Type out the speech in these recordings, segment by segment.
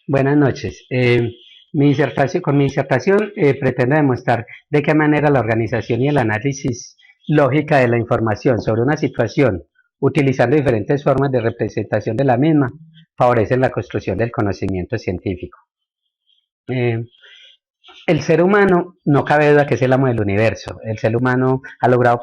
Buenas noches. Con mi disertación pretendo demostrar de qué manera la organización y el análisis lógica de la información sobre una situación, utilizando diferentes formas de representación de la misma, favorecen la construcción del conocimiento científico. Eh, el ser humano, no cabe duda que es el amo del universo. El ser humano ha logrado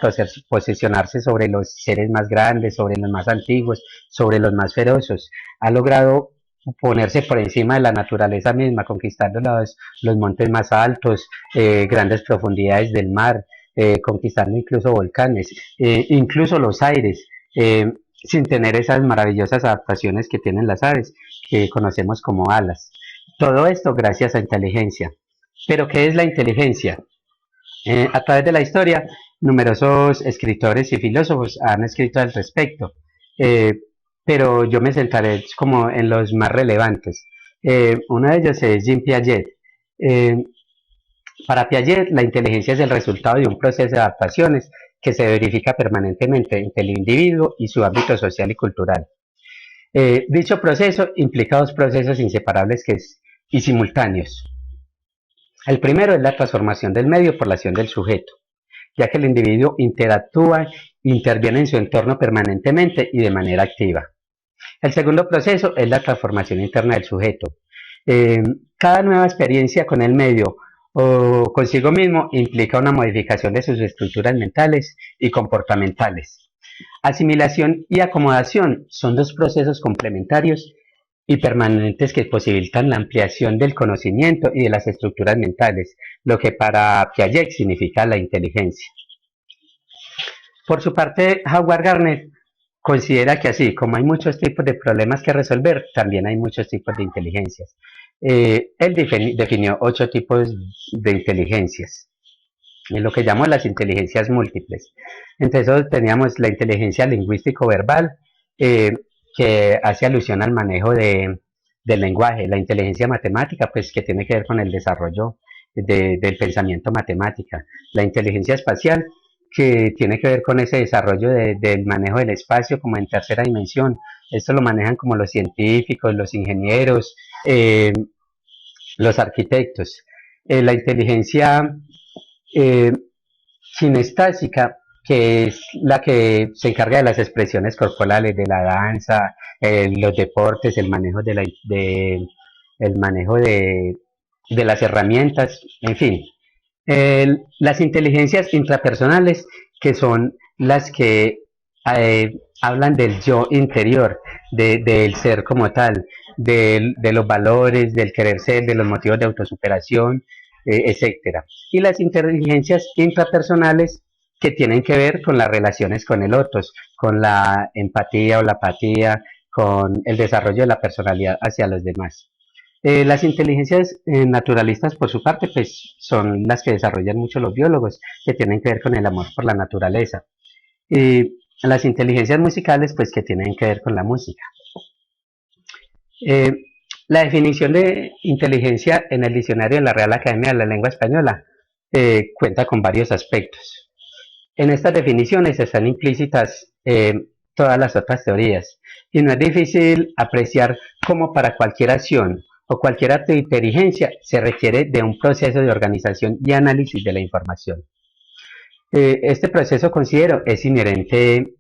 posicionarse sobre los seres más grandes, sobre los más antiguos, sobre los más feroces. Ha logrado ponerse por encima de la naturaleza misma, conquistando los montes más altos, grandes profundidades del mar, conquistando incluso volcanes, incluso los aires, sin tener esas maravillosas adaptaciones que tienen las aves, que conocemos como alas. Todo esto gracias a inteligencia. Pero, ¿qué es la inteligencia? A través de la historia, numerosos escritores y filósofos han escrito al respecto, eh, pero yo me centraré como en los más relevantes. Uno de ellos es Jean Piaget. Eh, para Piaget, la inteligencia es el resultado de un proceso de adaptaciones que se verifica permanentemente entre el individuo y su ámbito social y cultural. Dicho proceso implica dos procesos inseparables y simultáneos. El primero es la transformación del medio por la acción del sujeto, ya que el individuo interactúa, interviene en su entorno permanentemente y de manera activa. El segundo proceso es la transformación interna del sujeto. Eh, Cada nueva experiencia con el medio o consigo mismo implica una modificación de sus estructuras mentales y comportamentales. Asimilación y acomodación son dos procesos complementarios y permanentes que posibilitan la ampliación del conocimiento y de las estructuras mentales, lo que para Piaget significa la inteligencia. Por su parte, Howard Gardner considera que así como hay muchos tipos de problemas que resolver, también hay muchos tipos de inteligencias. Él definió 8 tipos de inteligencias, en lo que llamamos las inteligencias múltiples. Entre eso teníamos la inteligencia lingüístico-verbal, eh, que hace alusión al manejo del lenguaje, la inteligencia matemática, pues que tiene que ver con el desarrollo del pensamiento matemática, la inteligencia espacial, que tiene que ver con ese desarrollo del manejo del espacio como en tercera dimensión. Esto lo manejan como los científicos, los ingenieros, los arquitectos. La inteligencia eh, kinestásica, que es la que se encarga de las expresiones corporales, de la danza, los deportes, el manejo de las herramientas, en fin. Las inteligencias intrapersonales, que son las que hablan del yo interior, del ser como tal, de los valores, del querer ser, de los motivos de autosuperación, etcétera. Y las inteligencias intrapersonales, que tienen que ver con las relaciones con el otro, con la empatía o la apatía, con el desarrollo de la personalidad hacia los demás. Las inteligencias naturalistas, por su parte, pues son las que desarrollan mucho los biólogos, que tienen que ver con el amor por la naturaleza. Y las inteligencias musicales, pues que tienen que ver con la música. Eh, la definición de inteligencia en el diccionario de la Real Academia de la Lengua Española cuenta con varios aspectos. En estas definiciones están implícitas todas las otras teorías, y no es difícil apreciar cómo para cualquier acción o cualquier acto de inteligencia se requiere de un proceso de organización y análisis de la información. Este proceso, considero, es inherente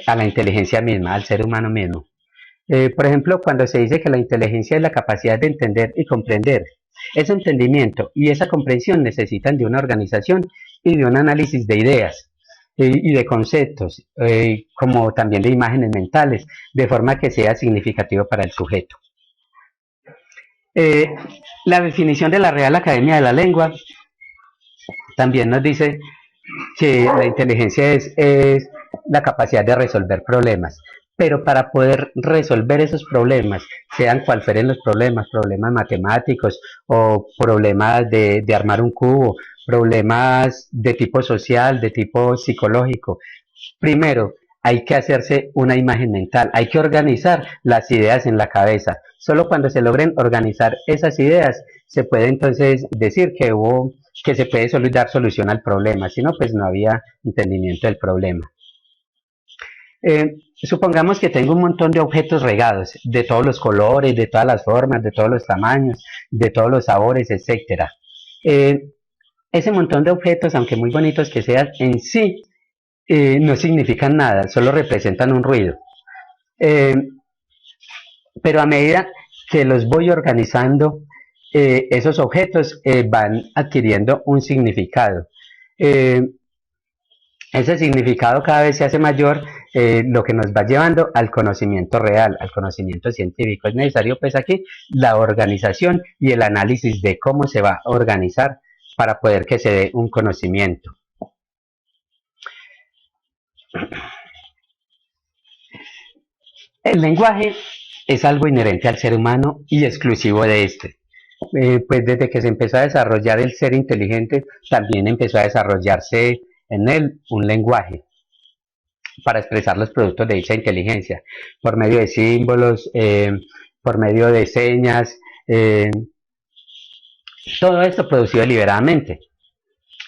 a la inteligencia misma, al ser humano mismo. Por ejemplo, cuando se dice que la inteligencia es la capacidad de entender y comprender, ese entendimiento y esa comprensión necesitan de una organización y de un análisis de ideas y de conceptos, como también de imágenes mentales, de forma que sea significativo para el sujeto. Eh, la definición de la Real Academia de la Lengua también nos dice que la inteligencia es la capacidad de resolver problemas, pero para poder resolver esos problemas, sean cual fueren los problemas, problemas matemáticos o problemas de armar un cubo, problemas de tipo social, de tipo psicológico, primero hay que hacerse una imagen mental, hay que organizar las ideas en la cabeza. Solo cuando se logren organizar esas ideas se puede entonces decir que se puede dar solución al problema, si no, pues no había entendimiento del problema. Supongamos que tengo un montón de objetos regados, de todos los colores, de todas las formas, de todos los tamaños, de todos los sabores, etcétera. Eh, Ese montón de objetos, aunque muy bonitos que sean, en sí no significan nada, solo representan un ruido. Eh, pero a medida que los voy organizando, esos objetos van adquiriendo un significado. Eh, Ese significado cada vez se hace mayor, lo que nos va llevando al conocimiento real, al conocimiento científico. Es necesario pues aquí la organización y el análisis de cómo se va a organizar para poder que se dé un conocimiento. El lenguaje es algo inherente al ser humano y exclusivo de este. Pues desde que se empezó a desarrollar el ser inteligente, también empezó a desarrollarse en él un lenguaje para expresar los productos de dicha inteligencia, por medio de símbolos, por medio de señas, todo esto producido deliberadamente.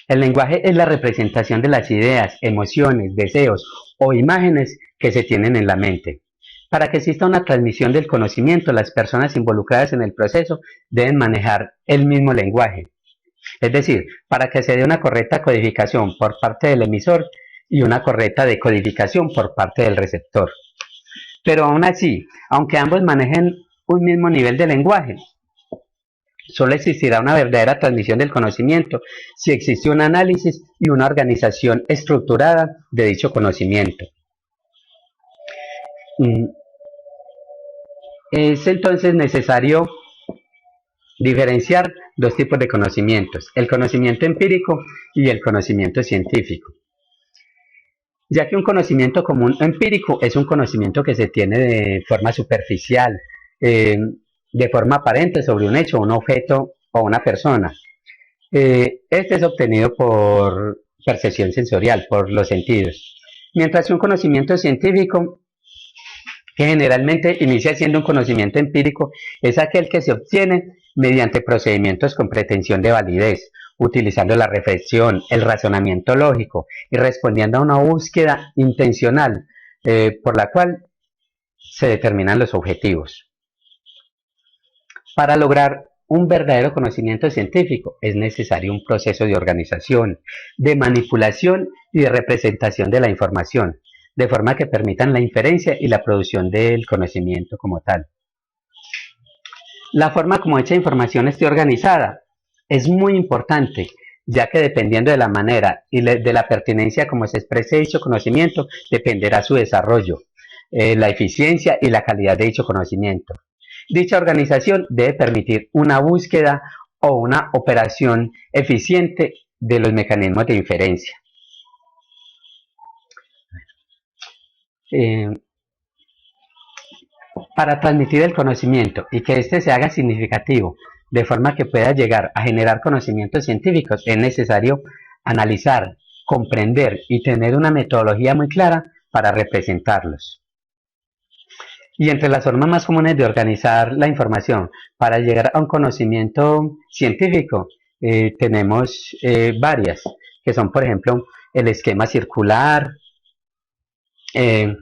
El lenguaje es la representación de las ideas, emociones, deseos o imágenes que se tienen en la mente. Para que exista una transmisión del conocimiento, las personas involucradas en el proceso deben manejar el mismo lenguaje. Es decir, para que se dé una correcta codificación por parte del emisor y una correcta decodificación por parte del receptor. Pero aún así, aunque ambos manejen un mismo nivel de lenguaje, solo existirá una verdadera transmisión del conocimiento si existe un análisis y una organización estructurada de dicho conocimiento. Es entonces necesario diferenciar dos tipos de conocimientos, el conocimiento empírico y el conocimiento científico. Ya que un conocimiento común empírico es un conocimiento que se tiene de forma superficial, de forma aparente sobre un hecho, un objeto o una persona. Este es obtenido por percepción sensorial, por los sentidos. Mientras que un conocimiento científico, que generalmente inicia siendo un conocimiento empírico, es aquel que se obtiene mediante procedimientos con pretensión de validez, utilizando la reflexión, el razonamiento lógico y respondiendo a una búsqueda intencional por la cual se determinan los objetivos. Para lograr un verdadero conocimiento científico es necesario un proceso de organización, de manipulación y de representación de la información, de forma que permitan la inferencia y la producción del conocimiento como tal. La forma como dicha información esté organizada es muy importante, ya que dependiendo de la manera y de la pertinencia como se exprese dicho conocimiento, dependerá su desarrollo, la eficiencia y la calidad de dicho conocimiento. Dicha organización debe permitir una búsqueda o una operación eficiente de los mecanismos de inferencia. Para transmitir el conocimiento y que éste se haga significativo, de forma que pueda llegar a generar conocimientos científicos, es necesario analizar, comprender y tener una metodología muy clara para representarlos. Y entre las formas más comunes de organizar la información para llegar a un conocimiento científico, tenemos varias, que son, por ejemplo, el esquema circular. El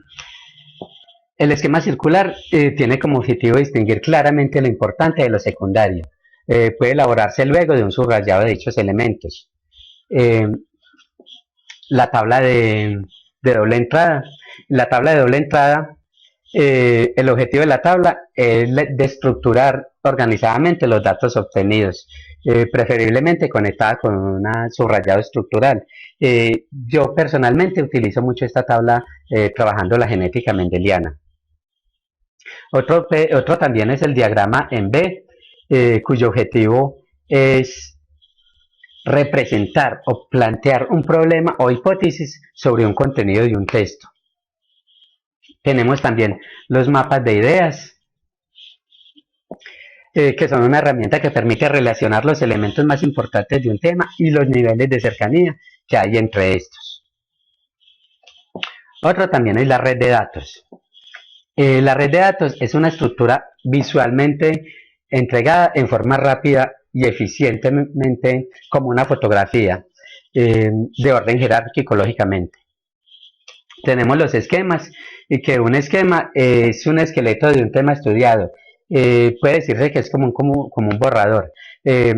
esquema circular tiene como objetivo distinguir claramente lo importante de lo secundario. Puede elaborarse luego de un subrayado de dichos elementos. La tabla de doble entrada. La tabla de doble entrada, el objetivo de la tabla es de estructurar organizadamente los datos obtenidos, preferiblemente conectada con un subrayado estructural. Yo personalmente utilizo mucho esta tabla trabajando la genética mendeliana. Otro también es el diagrama en B, cuyo objetivo es representar o plantear un problema o hipótesis sobre un contenido de un texto. Tenemos también los mapas de ideas, que son una herramienta que permite relacionar los elementos más importantes de un tema y los niveles de cercanía que hay entre estos. Otro también es la red de datos. La red de datos es una estructura visualmente entregada en forma rápida y eficientemente como una fotografía de orden jerárquico lógicamente. tenemos los esquemas y que un esquema es un esqueleto de un tema estudiado. Puede decirse que es como un borrador. Eh,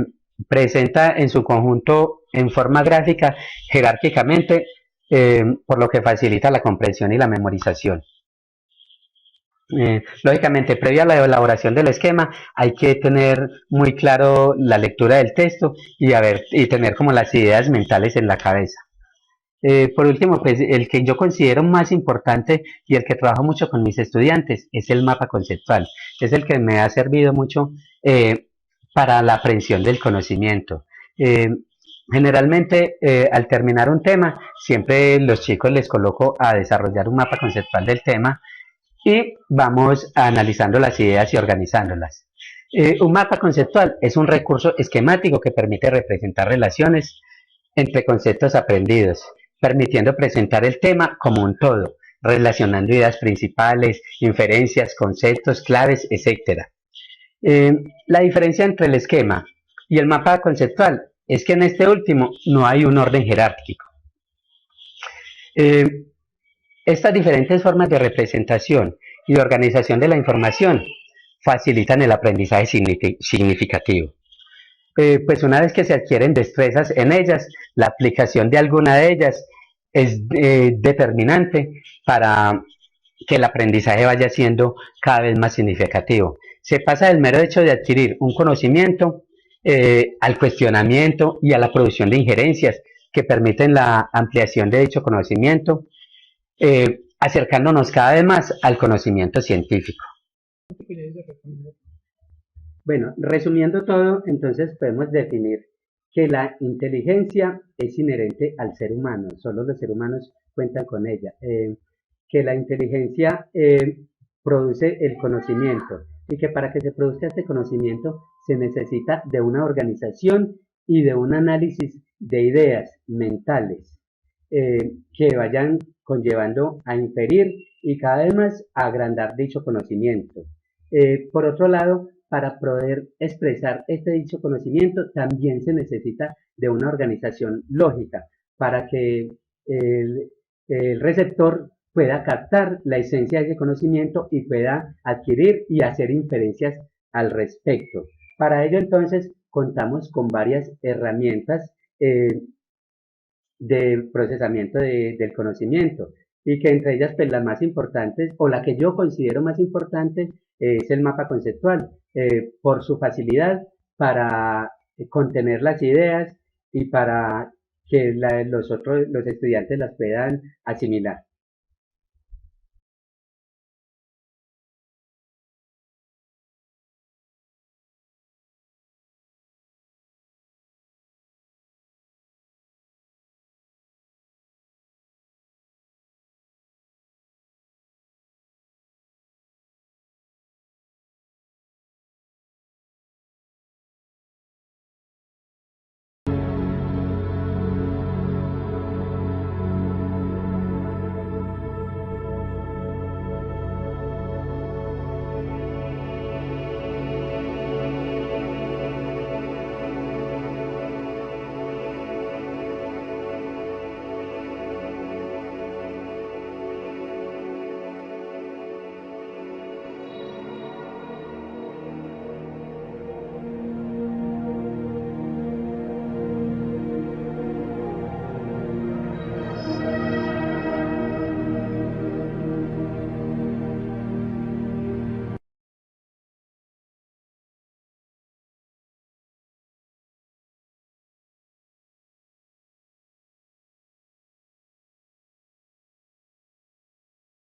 Presenta en su conjunto en forma gráfica jerárquicamente, por lo que facilita la comprensión y la memorización. Lógicamente, previa a la elaboración del esquema, hay que tener muy claro la lectura del texto y tener como las ideas mentales en la cabeza. Por último, pues el que yo considero más importante y el que trabajo mucho con mis estudiantes es el mapa conceptual. Es el que me ha servido mucho para la aprehensión del conocimiento. Eh, Generalmente, al terminar un tema, siempre los chicos les coloco a desarrollar un mapa conceptual del tema y vamos analizando las ideas y organizándolas. Un mapa conceptual es un recurso esquemático que permite representar relaciones entre conceptos aprendidos, permitiendo presentar el tema como un todo, relacionando ideas principales, inferencias, conceptos, claves, etc. Eh, la diferencia entre el esquema y el mapa conceptual es que en este último no hay un orden jerárquico. Eh, Estas diferentes formas de representación y de organización de la información facilitan el aprendizaje significativo. Pues una vez que se adquieren destrezas en ellas, la aplicación de alguna de ellas es determinante para que el aprendizaje vaya siendo cada vez más significativo. Se pasa del mero hecho de adquirir un conocimiento al cuestionamiento y a la producción de injerencias que permiten la ampliación de dicho conocimiento, acercándonos cada vez más al conocimiento científico. Bueno, resumiendo todo, entonces podemos definir que la inteligencia es inherente al ser humano, solo los seres humanos cuentan con ella, que la inteligencia produce el conocimiento y que para que se produzca este conocimiento se necesita de una organización y de un análisis de ideas mentales que vayan conllevando a inferir y cada vez más a agrandar dicho conocimiento. Por otro lado, para poder expresar este dicho conocimiento también se necesita de una organización lógica para que el receptor pueda captar la esencia de ese conocimiento y pueda adquirir y hacer inferencias al respecto. Para ello entonces contamos con varias herramientas de procesamiento del conocimiento y que entre ellas pues las más importantes o la que yo considero más importante es el mapa conceptual por su facilidad para contener las ideas y para que los estudiantes las puedan asimilar.